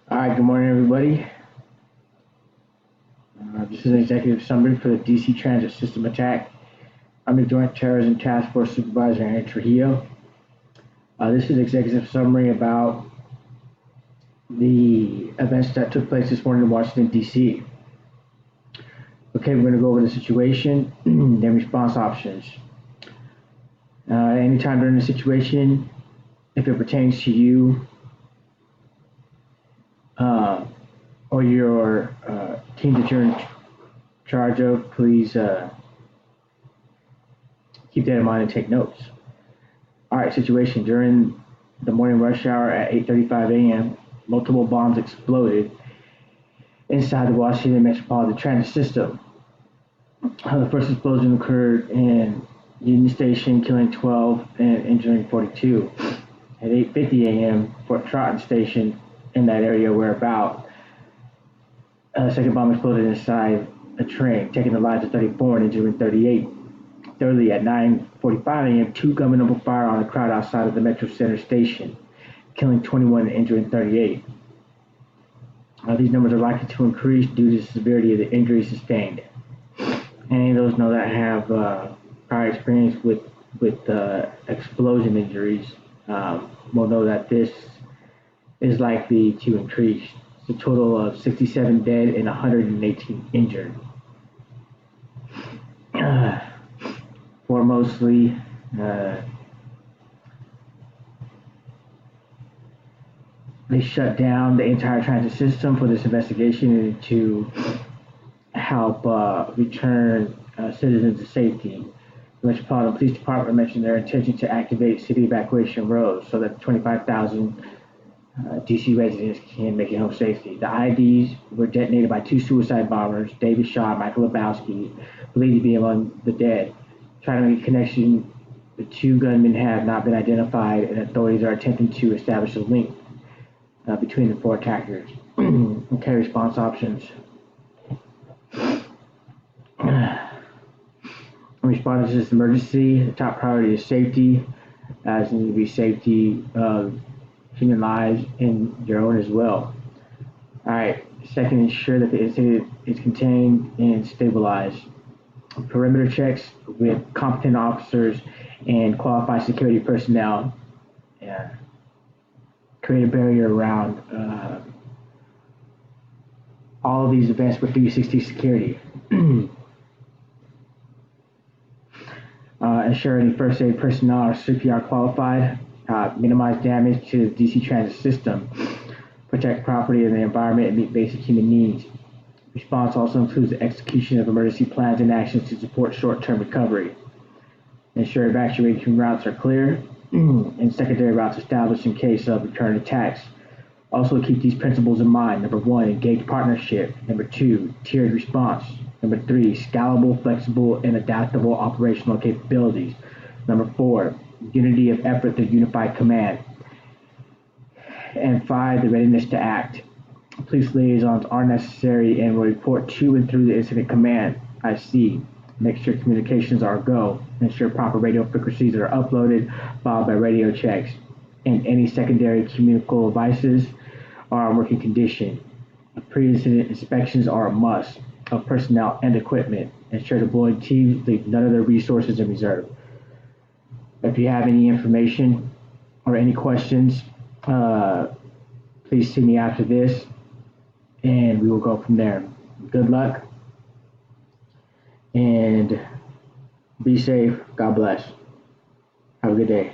All right, good morning, everybody. This is an executive summary for the DC Transit System attack. I'm the Joint Terrorism Task Force Supervisor, Aaron Trujillo. This is an executive summary about the events that took place this morning in Washington, D.C. Okay, we're going to go over the situation and response options. Anytime during the situation, if it pertains to you or your team that you're in charge of, please keep that in mind and take notes. All right, situation. During the morning rush hour at 8:35 a.m., multiple bombs exploded inside the Washington Metropolitan Transit System. The first explosion occurred in Union Station, killing 12 and injuring 42. At 8:50 a.m., Fort Trotton Station in that area were about. A second bomb exploded inside a train, taking the lives of 34 and injuring 38. Thirdly, at 9:45 a.m., two gunmen opened fire on a crowd outside of the Metro Center station, killing 21 and injuring 38. These numbers are likely to increase due to the severity of the injuries sustained. Any of those know that have prior experience with explosion injuries will know that this is likely to increase. It's a total of 67 dead and 118 injured. Foremostly, they shut down the entire transit system for this investigation and to help return citizens to safety. The Metropolitan Police Department mentioned their intention to activate city evacuation roads so that 25,000 DC residents can make it home safely. The IEDs were detonated by two suicide bombers, David Shaw and Michael Lebowski, believed to be among the dead. Trying to make a connection, the two gunmen have not been identified, and authorities are attempting to establish a link between the four attackers. Okay, response options. In response to this emergency, the top priority is safety, as needs to be safety of human lives and your own as well. All right, second, ensure that the incident is contained and stabilized. Perimeter checks with competent officers and qualified security personnel. Create a barrier around all of these events with 360 security. Ensure any first aid personnel are CPR qualified. Minimize damage to the DC transit system. Protect property and the environment and meet basic human needs. Response also includes the execution of emergency plans and actions to support short-term recovery. Ensure evacuation routes are clear and secondary routes established in case of return attacks. Also keep these principles in mind. Number 1, engage partnership. Number 2, tiered response. Number 3, scalable, flexible, and adaptable operational capabilities. Number 4, unity of effort through unified command. And 5, the readiness to act. Police liaisons are necessary and will report to and through the incident command, IC. Make sure communications are a go. Ensure proper radio frequencies are uploaded, followed by radio checks. And any secondary communicable devices are in working condition. Pre-incident inspections are a must of personnel and equipment. Ensure deployed teams leave none of their resources in reserve. If you have any information or any questions, please see me after this, and we will go from there. Good luck, and be safe. God bless. Have a good day.